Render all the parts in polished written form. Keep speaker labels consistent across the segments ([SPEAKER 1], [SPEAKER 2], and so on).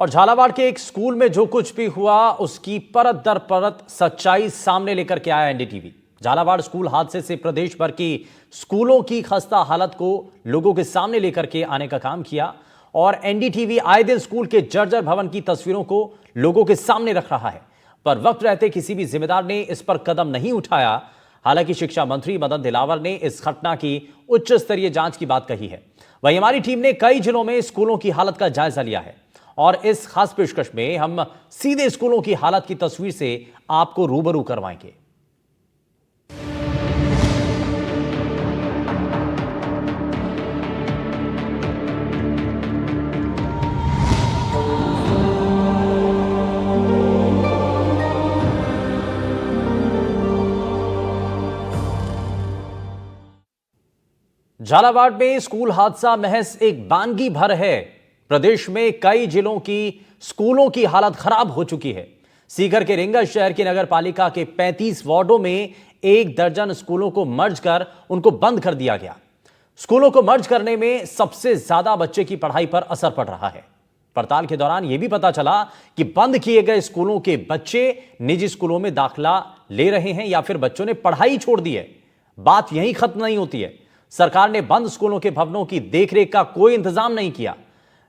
[SPEAKER 1] और झालावाड़ के एक स्कूल में जो कुछ भी हुआ उसकी परत दर परत सच्चाई सामने लेकर के आया एनडीटीवी। झालावाड़ स्कूल हादसे से प्रदेश भर की स्कूलों की खस्ता हालत को लोगों के सामने लेकर के आने का काम किया और एनडीटीवी आए दिन स्कूल के जर्जर भवन की तस्वीरों को लोगों के सामने रख रहा है, पर वक्त रहते किसी भी जिम्मेदार ने इस पर कदम नहीं उठाया। हालांकि शिक्षा मंत्री मदन दिलावर ने इस घटना की उच्च स्तरीय जांच की बात कही है। वहीं हमारी टीम ने कई जिलों में स्कूलों की हालत का जायजा लिया है और इस खास पेशकश में हम सीधे स्कूलों की हालत की तस्वीर से आपको रूबरू करवाएंगे। झालावाड़ में स्कूल हादसा महज एक बानगी भर है। प्रदेश में कई जिलों की स्कूलों की हालत खराब हो चुकी है। सीकर के रिंगा शहर की नगर पालिका के 35 वार्डों में 1 दर्जन स्कूलों को मर्ज कर उनको बंद कर दिया गया। स्कूलों को मर्ज करने में सबसे ज्यादा बच्चे की पढ़ाई पर असर पड़ रहा है। पड़ताल के दौरान यह भी पता चला कि बंद किए गए स्कूलों के बच्चे निजी स्कूलों में दाखिला ले रहे हैं या फिर बच्चों ने पढ़ाई छोड़ दी है। बात यहीं खत्म नहीं होती है। सरकार ने बंद स्कूलों के भवनों की देखरेख का कोई इंतजाम नहीं किया।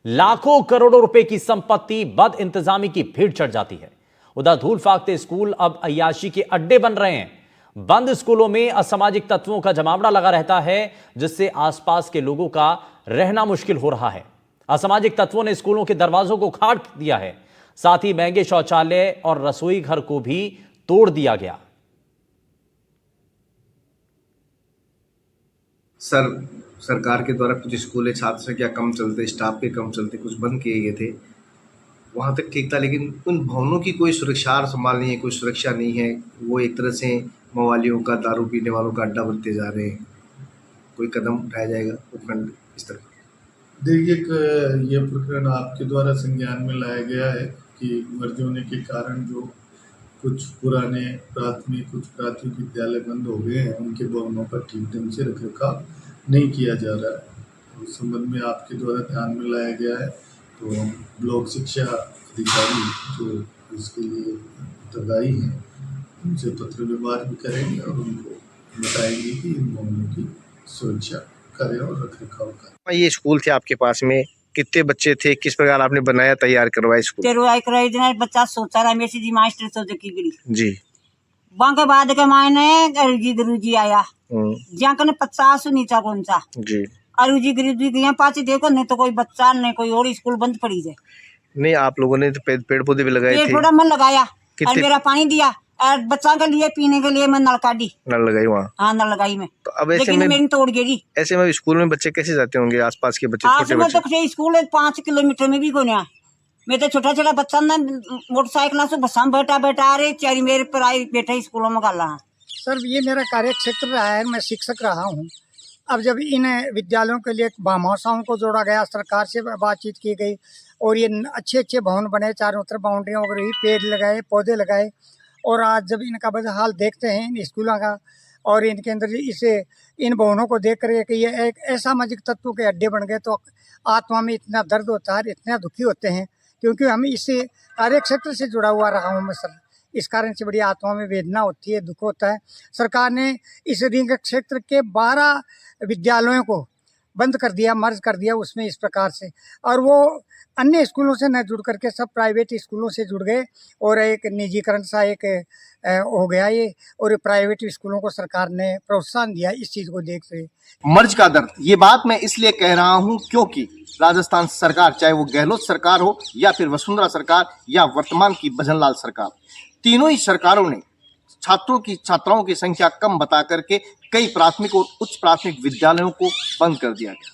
[SPEAKER 1] लाखों करोड़ों रुपए की संपत्ति बद इंतजामी की भीड़ चढ़ जाती है। उधर धूल फाकते स्कूल अब अय्याशी के अड्डे बन रहे हैं। बंद स्कूलों में असामाजिक तत्वों का जमावड़ा लगा रहता है, जिससे आसपास के लोगों का रहना मुश्किल हो रहा है। असामाजिक तत्वों ने स्कूलों के दरवाजों को खाड़ दिया है, साथ ही महंगे शौचालय और रसोई घर को भी तोड़ दिया गया।
[SPEAKER 2] सरकार के द्वारा कुछ स्कूलें छात्र संख्या कम चलते, स्टाफ के कम चलते कुछ बंद किए गए थे। वहाँ तक ठीक था, लेकिन उन भवनों की कोई सुरक्षा और संभाल नहीं है, कोई सुरक्षा नहीं है। वो एक तरह से मवालियों का, दारू पीने वालों का अड्डा बनते जा रहे हैं। कोई कदम उठाया जाएगा उपखंड इस तरह?
[SPEAKER 3] देखिए, ये प्रकरण आपके द्वारा संज्ञान में लाया गया है कि मर्ज होने के कारण जो कुछ पुराने कुछ प्राथमिक विद्यालय बंद हो गए हैं, उनके भवनों का ठीक ढंग से रखरखाव नहीं किया जा रहा है। उस संबंध में आपके द्वारा ध्यान में लाया गया है, तो ब्लॉक शिक्षा अधिकारी जो इसके लिए उत्तरदायी हैं, उनसे पत्र व्यवहार भी करेंगे और उनको बताएंगे कि इन भवनों की सुरक्षा करें और रखरखाव करें।
[SPEAKER 2] ये स्कूल थे आपके पास में, कितने बच्चे थे, किस प्रकार आपने बनाया, तैयार करवाया स्कूल?
[SPEAKER 4] बच्चा सोचा रहा मेसी जी मास्टर सोच की गई
[SPEAKER 2] जी।
[SPEAKER 4] बांके बाद के मायने गुरुजी आया जहाँ कने 50 नीचा कौन सा
[SPEAKER 2] जी।
[SPEAKER 4] अरुजी गुरुजी के यहाँ पाँच देखो, नहीं तो कोई बच्चा नहीं कोई और स्कूल बंद पड़ी जाए।
[SPEAKER 2] नहीं, आप लोगों ने तो पेड़ पौधे भी लगाए थे?
[SPEAKER 4] पेड़ मन लगाया और मेरा पानी दिया और बच्चा के लिए पीने के लिए मैं नल काटी,
[SPEAKER 2] नल लगाई वहाँ?
[SPEAKER 4] हाँ नल लगाई मैं।
[SPEAKER 2] तो अब ऐसे
[SPEAKER 4] लेकिन
[SPEAKER 2] में
[SPEAKER 4] मेरी तोड़ गई।
[SPEAKER 2] ऐसे में स्कूल में बच्चे कैसे जाते होंगे, आसपास के बच्चे, छोटे बच्चे?
[SPEAKER 4] तो स्कूल 5 किलोमीटर में भी कोई नहीं। मैं तो छोटा छोटा बच्चा ना मोटरसाइकिल से बसा बैठा रहे चारी मेरे पर आई बैठा स्कूलों में गाल रहा।
[SPEAKER 5] सर, ये मेरा कार्य क्षेत्र रहा है, मैं शिक्षक रहा हूँ। अब जब इन विद्यालयों के लिए भामाशाओं को जोड़ा गया, सरकार से बातचीत की गई और ये अच्छे अच्छे भवन बने, चारों तरफ बाउंड्रियाँ वगैरह हुई, पेड़ लगाए, पौधे लगाए, और आज जब इनका बदहाल देखते हैं इन स्कूलों का और इनके अंदर इन भवनों को देख कर कि ये एक असामाजिक तत्वों के अड्डे बन गए, तो आत्मा में इतना दर्द होता है, इतना दुखी होते हैं, क्योंकि हम इसी कार्य क्षेत्र से जुड़ा हुआ रहा हूँ मैं सर। इस कारण से बड़ी आत्मा में वेदना होती है, दुख होता है। सरकार ने इस रिंग क्षेत्र के 12 विद्यालयों को बंद कर दिया, मर्ज कर दिया उसमें इस प्रकार से, और वो अन्य स्कूलों से न जुड़ करके सब प्राइवेट स्कूलों से जुड़ गए और एक निजीकरण सा एक हो गया ये, और प्राइवेट स्कूलों को सरकार ने प्रोत्साहन दिया इस चीज़ को देखते हुए।
[SPEAKER 2] मर्ज का दर्द, ये बात मैं इसलिए कह रहा हूं क्योंकि राजस्थान सरकार, चाहे वो गहलोत सरकार हो या फिर वसुंधरा सरकार या वर्तमान की भजनलाल सरकार, तीनों ही सरकारों ने छात्राओं की संख्या कम बता करके कई प्राथमिक और उच्च प्राथमिक विद्यालयों को बंद कर दिया गया।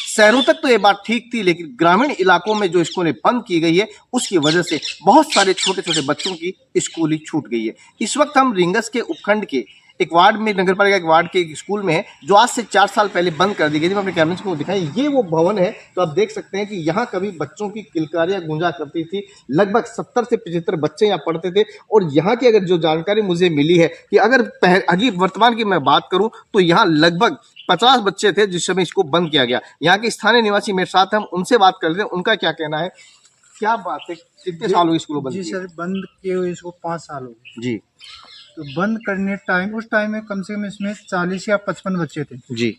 [SPEAKER 2] शहरों तक तो ये बात ठीक थी, लेकिन ग्रामीण इलाकों में जो स्कूलें बंद की गई है उसकी वजह से बहुत सारे छोटे छोटे बच्चों की स्कूलिंग छूट गई है। इस वक्त हम रिंगस के उपखंड के एक वार्ड में, नगर पालिका के वार्ड के एक स्कूल में है, जो आज से 4 साल पहले बंद कर दी गई थी। मैं अपने कैमरे को दिखाएं, ये वो भवन है। तो आप देख सकते हैं कि यहाँ कभी बच्चों की किलकारियां गूंजा करती थी। लगभग 70 से 75 बच्चे यहाँ पढ़ते थे। और यहाँ की अगर जो जानकारी मुझे मिली है कि अगर अभी वर्तमान की मैं बात करूँ तो यहाँ लगभग 50 बच्चे थे जिस समय इसको बंद किया गया। यहाँ के स्थानीय निवासी मेरे साथ हैं, हम उनसे बात कर लेते हैं, उनका क्या कहना है। क्या बात है, कितने साल हुए स्कूल बंद
[SPEAKER 6] जी
[SPEAKER 2] किए?
[SPEAKER 6] सर, बंद किए हुए इसको 5 साल हो गए।
[SPEAKER 2] जी
[SPEAKER 6] तो बंद करने टाइम, उस टाइम में कम से कम इसमें 40 या 55 बच्चे थे।
[SPEAKER 2] जी।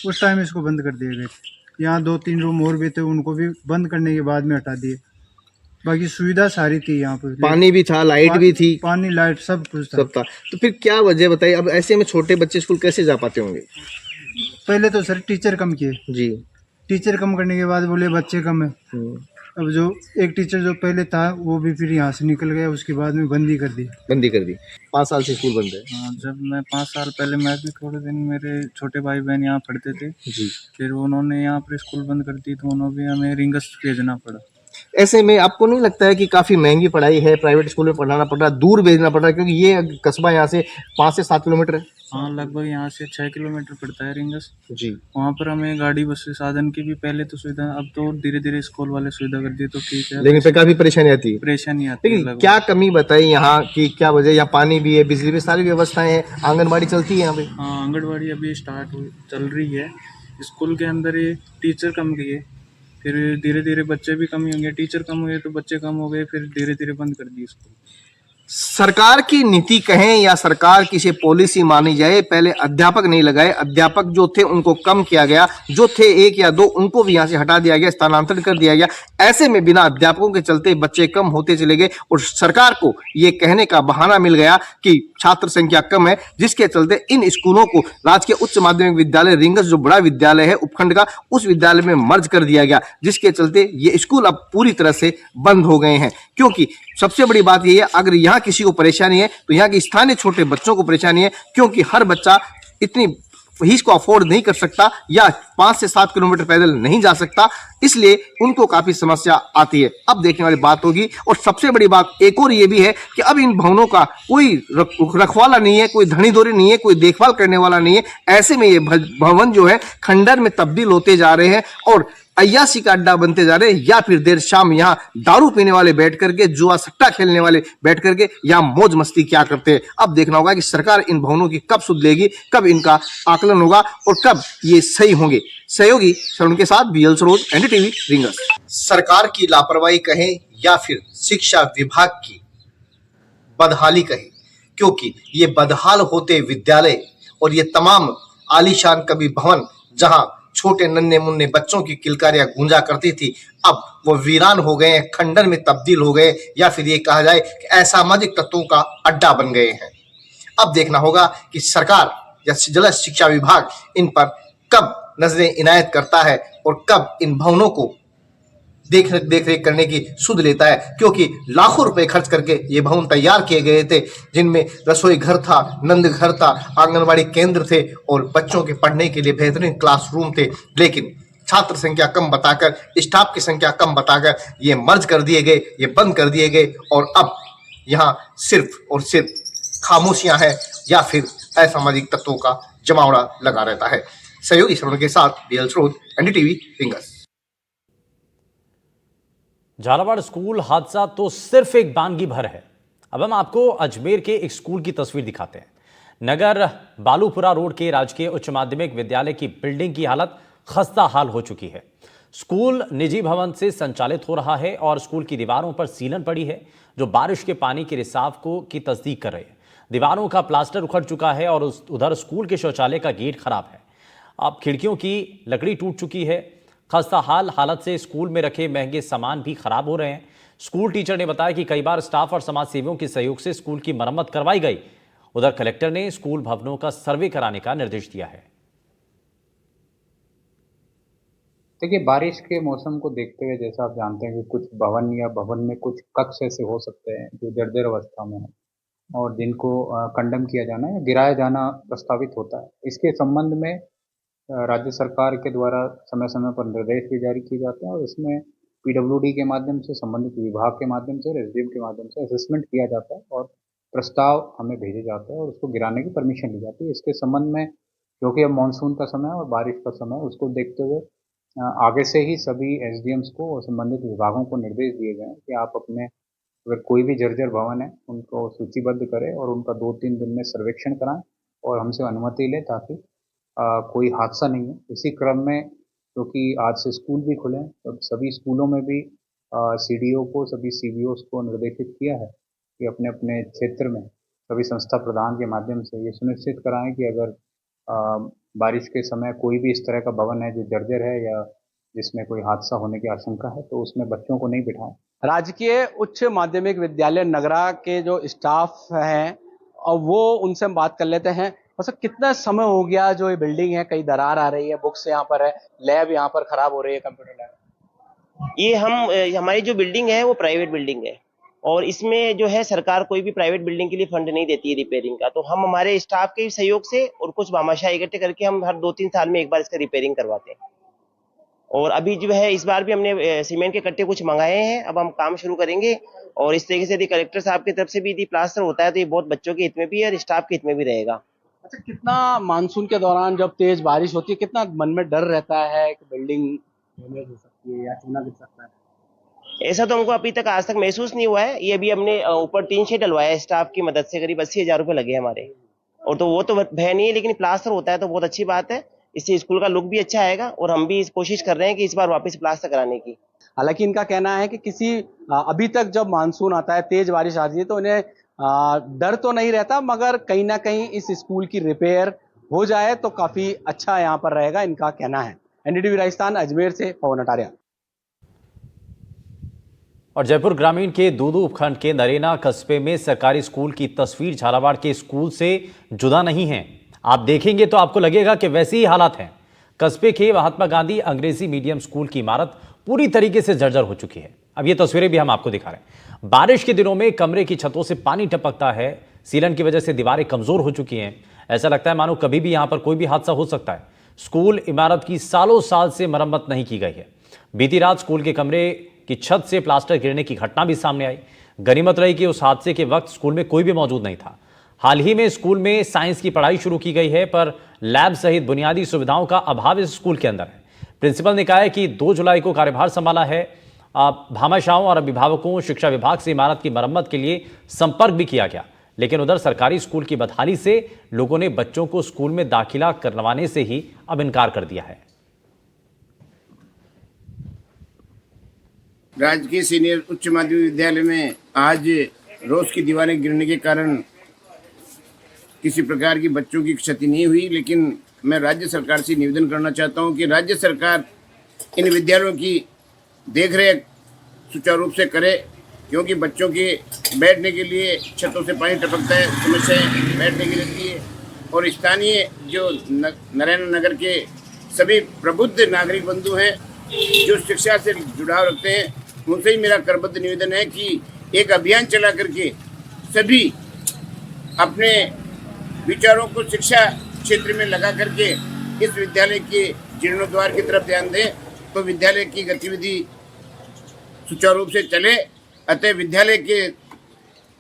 [SPEAKER 6] उस टाइम इसको बंद कर दिए गए थे। यहाँ 2-3 रूम और भी थे, उनको भी बंद करने के बाद में हटा दिए। बाकी सुविधा सारी थी यहाँ पर।
[SPEAKER 2] पानी भी था, लाइट भी थी,
[SPEAKER 6] पानी लाइट सब कुछ था।
[SPEAKER 2] सब था। तो फिर क्या वजह बताइए, अब ऐसे में छोटे बच्चे स्कूल कैसे जा पाते होंगे?
[SPEAKER 6] पहले तो सर टीचर कम किए,
[SPEAKER 2] जी।
[SPEAKER 6] टीचर कम करने के बाद बोले बच्चे कम है।
[SPEAKER 2] हम्म,
[SPEAKER 6] अब जो एक टीचर जो पहले था वो भी फिर यहाँ से निकल गया, उसके बाद में बंदी कर दी।
[SPEAKER 2] बंदी कर दी। 5 साल से स्कूल बंद है।
[SPEAKER 6] हाँ, जब मैं 5 साल पहले, मैं भी थोड़े दिन, मेरे छोटे भाई बहन यहाँ पढ़ते थे,
[SPEAKER 2] जी।
[SPEAKER 6] फिर उन्होंने यहाँ पर स्कूल बंद कर दी, तो उन्होंने भी हमें रिंगस भेजना पड़ा।
[SPEAKER 2] ऐसे में आपको नहीं लगता है कि काफी महंगी पढ़ाई है, प्राइवेट स्कूल में पढ़ाना पड़ रहा है, दूर भेजना पड़ रहा है, क्योंकि ये कस्बा यहाँ से 5 से 7 किलोमीटर है?
[SPEAKER 6] हाँ, लगभग यहाँ से 6 किलोमीटर पड़ता है रिंगस।
[SPEAKER 2] जी।
[SPEAKER 6] वहाँ पर हमें गाड़ी बस साधन की भी पहले तो सुविधा, अब तो धीरे धीरे स्कूल वाले सुविधा कर दी, तो ठीक है।
[SPEAKER 2] लेकिन फिर काफी परेशानी आती है।
[SPEAKER 6] परेशानी आती है
[SPEAKER 2] लेकिन
[SPEAKER 6] लगभग।
[SPEAKER 2] क्या कमी बताई यहाँ की, क्या वजह? यहाँ पानी भी है, बिजली भी, सारी व्यवस्थाएं हैं, आंगनबाड़ी चलती है यहाँ पे?
[SPEAKER 6] हाँ, आंगनबाड़ी अभी चल रही है। स्कूल के अंदर ये टीचर कम किए, फिर धीरे धीरे बच्चे भी कम ही होंगे, टीचर कम हुए तो बच्चे कम हो गए, फिर धीरे धीरे बंद कर दी स्कूल।
[SPEAKER 2] सरकार की नीति कहें या सरकार की से पॉलिसी मानी जाए, पहले अध्यापक नहीं लगाए, अध्यापक जो थे उनको कम किया गया, जो थे 1 या 2 उनको भी यहाँ से हटा दिया गया, स्थानांतरित कर दिया गया। ऐसे में बिना अध्यापकों के चलते बच्चे कम होते चले गए और सरकार को ये कहने का बहाना मिल गया कि छात्र संख्या कम है, जिसके चलते इन स्कूलों को राजकीय उच्च माध्यमिक विद्यालय रिंगस, जो बड़ा विद्यालय है उपखंड का, उस विद्यालय में मर्ज कर दिया गया, जिसके चलते ये स्कूल अब पूरी तरह से बंद हो गए हैं। क्योंकि सबसे बड़ी बात यह है, अगर यहाँ किसी को परेशानी है तो यहाँ के स्थानीय छोटे बच्चों को परेशानी है, क्योंकि हर बच्चा इतनी फीस को अफोर्ड नहीं कर सकता या 5 से 7 किलोमीटर पैदल नहीं जा सकता, इसलिए उनको काफी समस्या आती है। अब देखने वाली बात होगी। और सबसे बड़ी बात एक और ये भी है कि अब इन भवनों का कोई रखवाला नहीं है, कोई धनी धोरी नहीं है, कोई देखभाल करने वाला नहीं है। ऐसे में ये भवन जो है खंडर में तब्दील होते जा रहे हैं और अय्याशी का अड्डा बनते जा रहे हैं, या फिर देर शाम यहाँ दारू पीने वाले बैठ करके, जुआ सट्टा खेलने वाले बैठ करके यहाँ मौज मस्ती क्या करते हैं। अब देखना होगा कि सरकार इन भवनों की कब सुध लेगी, कब इनका आकलन होगा और कब ये सही होंगे। सहयोगी शरण के साथ बीएल सरोज, एनडीटीवी रिंगस। सरकार की लापरवाही कहें या फिर शिक्षा विभाग की बदहाली कहें, क्योंकि ये बदहाल होते विद्यालय और ये तमाम आलीशान कभी भवन जहां छोटे नन्हे मुन्ने बच्चों की किलकारियां गूंजा करती थी, अब वो वीरान हो गए, खंडर में तब्दील हो गए, या फिर ये कहा जाए कि असामाजिक तत्वों का अड्डा बन गए हैं। अब देखना होगा कि सरकार या जल शिक्षा विभाग इन पर कब नजरें इनायत करता है और कब इन भवनों को देख रेख करने की सुध लेता है, क्योंकि लाखों रुपए खर्च करके ये भवन तैयार किए गए थे, जिनमें रसोई घर था, नंद घर था, आंगनबाड़ी केंद्र थे और बच्चों के पढ़ने के लिए बेहतरीन क्लासरूम थे। लेकिन छात्र संख्या कम बताकर, स्टाफ की संख्या कम बताकर ये मर्ज कर दिए गए, ये बंद कर दिए गए और अब यहाँ सिर्फ और सिर्फ खामोशियां हैं या फिर असामाजिक तत्वों का जमावड़ा लगा रहता है। सहयोगी श्रवण के साथ बीएल स्रोत, एनडीटीवी रिंगस।
[SPEAKER 1] झालावाड़ स्कूल हादसा तो सिर्फ एक बानगी भर है। अब हम आपको अजमेर के एक स्कूल की तस्वीर दिखाते हैं। नगर बालूपुरा रोड के राजकीय उच्च माध्यमिक विद्यालय की बिल्डिंग की हालत खस्ता हाल हो चुकी है। स्कूल निजी भवन से संचालित हो रहा है और स्कूल की दीवारों पर सीलन पड़ी है, जो बारिश के पानी के रिसाव की तस्दीक कर रही है। दीवारों का प्लास्टर उखड़ चुका है और उधर स्कूल के शौचालय का गेट खराब है। अब खिड़कियों की लकड़ी टूट चुकी है। खस्ता हाल हालत से स्कूल में रखे महंगे सामान भी खराब हो रहे हैं। स्कूल टीचर ने बताया कि कई बार स्टाफ और समाज सेवियों के सहयोग से स्कूल की मरम्मत करवाई गई। उधर कलेक्टर ने स्कूल भवनों का सर्वे कराने का निर्देश दिया है।
[SPEAKER 7] देखिए, बारिश के मौसम को देखते हुए जैसा आप जानते हैं कि कुछ भवन या भवन में कुछ कक्ष ऐसे हो सकते हैं जो जर्जर अवस्था में है और जिनको कंडम किया जाना या गिराया जाना प्रस्तावित होता है। इसके संबंध में राज्य सरकार के द्वारा समय समय पर निर्देश भी जारी किए जाते हैं और इसमें पीडब्ल्यूडी के माध्यम से, संबंधित विभाग के माध्यम से और एसडीएम के माध्यम से असेसमेंट किया जाता है और प्रस्ताव हमें भेजे जाते हैं और उसको गिराने की परमिशन ली जाती है। इसके संबंध में क्योंकि अब मानसून का समय है और बारिश का समय है, उसको देखते हुए आगे से ही सभी एसडीएम्स को और संबंधित विभागों को निर्देश दिए गए हैं कि आप अपने अगर कोई भी जर्जर भवन है उनको सूचीबद्ध करें और उनका 2-3 दिन में सर्वेक्षण कराएं और हमसे अनुमति लें ताकि कोई हादसा नहीं है। इसी क्रम में क्योंकि आज से स्कूल भी खुले हैं, तो सभी स्कूलों में भी CDO को, सभी CBOs को निर्देशित किया है कि अपने अपने क्षेत्र में सभी संस्था प्रधान के माध्यम से ये सुनिश्चित कराएं कि अगर बारिश के समय कोई भी इस तरह का भवन है जो जर्जर है या जिसमें कोई हादसा होने की आशंका है, तो उसमें बच्चों को नहीं बिठाएं।
[SPEAKER 8] राजकीय उच्च माध्यमिक विद्यालय नगरा के जो स्टाफ हैं और वो उनसे हम बात कर लेते हैं। मतलब कितना समय हो गया जो ये बिल्डिंग है, कई दरार आ रही है, बुक्स यहाँ पर है, लैब यहाँ पर खराब हो रही है, कंप्यूटर लैब।
[SPEAKER 9] ये हमारी जो बिल्डिंग है वो प्राइवेट बिल्डिंग है और इसमें जो है सरकार कोई भी प्राइवेट बिल्डिंग के लिए फंड नहीं देती है रिपेयरिंग का, तो हम हमारे स्टाफ के सहयोग से और कुछ भामाशाह इकट्ठे करके हम हर 2-3 साल में एक बार इसका रिपेयरिंग करवाते हैं। और अभी जो है इस बार भी हमने सीमेंट के कट्टे कुछ मंगाए हैं, अब हम काम शुरू करेंगे और इस तरीके से यदि कलेक्टर साहब की तरफ से भी यदि प्लास्टर होता है तो ये बहुत बच्चों के हित में भी है और स्टाफ के हित में भी रहेगा।
[SPEAKER 8] अच्छा, कितना मानसून के दौरान जब तेज बारिश होती है कितना मन में डर रहता है कि बिल्डिंग डैमेज हो सकती है या चूना गिर सकता है?
[SPEAKER 9] ऐसा तो हमको अभी तक आज तक महसूस नहीं हुआ है। ये अभी हमने ऊपर टीन शेड डलवाया है स्टाफ की मदद से, करीब 80,000 रुपए लगे हमारे, और तो वो तो भय नहीं है, लेकिन प्लास्टर होता है तो बहुत अच्छी बात है। इससे स्कूल का लुक भी अच्छा आएगा और हम भी कोशिश कर रहे हैं कि इस बार वापस प्लास्टर कराने की।
[SPEAKER 8] हालांकि इनका कहना है कि अभी तक जब मानसून आता है, तेज बारिश आती है तो इन्हें डर तो नहीं रहता, मगर कहीं ना कहीं इस स्कूल की रिपेयर हो जाए तो काफी अच्छा यहाँ पर रहेगा, इनका कहना है। NDTV राजस्थान, अजमेर से पवन अटारिया।
[SPEAKER 1] और जयपुर ग्रामीण के दूदू उपखंड के नरेना कस्बे में सरकारी स्कूल की तस्वीर झालावाड़ के स्कूल से जुदा नहीं है। आप देखेंगे तो आपको लगेगा कि वैसे ही हालात हैं। कस्बे के महात्मा गांधी अंग्रेजी मीडियम स्कूल की इमारत पूरी तरीके से जर्जर हो चुकी है। अब ये तस्वीरें भी हम आपको दिखा रहे हैं। बारिश के दिनों में कमरे की छतों से पानी टपकता है, सीलन की वजह से दीवारें कमजोर हो चुकी हैं। ऐसा लगता है मानो कभी भी यहां पर कोई भी हादसा हो सकता है। स्कूल इमारत की सालों साल से मरम्मत नहीं की गई है। बीती रात स्कूल के कमरे की छत से प्लास्टर गिरने की घटना भी सामने आई। गनीमत रही कि उस हादसे के वक्त स्कूल में कोई भी मौजूद नहीं था। हाल ही में स्कूल में साइंस की पढ़ाई शुरू की गई है, पर लैब सहित बुनियादी सुविधाओं का अभाव इस स्कूल के अंदर है। प्रिंसिपल ने कहा है कि 2 जुलाई को कार्यभार संभाला है। भामाशाहों और अभिभावकों, शिक्षा विभाग से इमारत की मरम्मत के लिए संपर्क भी किया गया, लेकिन उधर सरकारी स्कूल की बदहाली से लोगों ने बच्चों को स्कूल में दाखिला करवाने से ही अब इनकार कर दिया है।
[SPEAKER 10] राजकीय सीनियर उच्च माध्यमिक विद्यालय में आज रोज की दीवारें गिरने के कारण किसी प्रकार की बच्चों की क्षति नहीं हुई, लेकिन मैं राज्य सरकार से निवेदन करना चाहता हूं कि राज्य सरकार इन विद्यालयों की देखरेख सुचारू रूप से करे, क्योंकि बच्चों के बैठने के लिए छतों से पानी टपकता है, समस्याएं बैठने की रहती है। और स्थानीय जो नारायण नगर के सभी प्रबुद्ध नागरिक बंधु हैं जो शिक्षा से जुड़ाव रखते हैं, उनसे ही मेरा करबद्ध निवेदन है कि एक अभियान चला करके सभी अपने विचारों को शिक्षा क्षेत्र में लगा करके इस विद्यालय के जीर्णोद्धार की तरफ ध्यान दें, तो विद्यालय की गतिविधि सुचारू रूप से चले। अतः विद्यालय के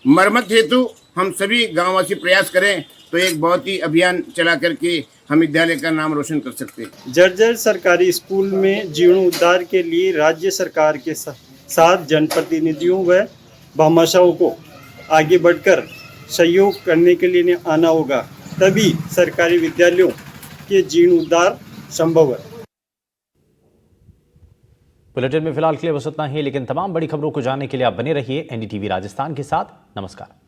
[SPEAKER 10] मरम्मत हेतु हम सभी गांववासी प्रयास करें तो एक बहुत ही अभियान चला करके हम विद्यालय का नाम रोशन कर सकते हैं।
[SPEAKER 11] जर्जर सरकारी स्कूल में जीर्णोद्धार के लिए राज्य सरकार के साथ जनप्रतिनिधियों व भामाशाहों को आगे बढ़कर सहयोग करने के लिए आना होगा, तभी सरकारी विद्यालयों के जीर्णोद्धार संभव है।
[SPEAKER 1] बुलेटिन में फिलहाल के लिए बस इतना ही, लेकिन तमाम बड़ी खबरों को जानने के लिए आप बने रहिए NDTV राजस्थान के साथ। नमस्कार।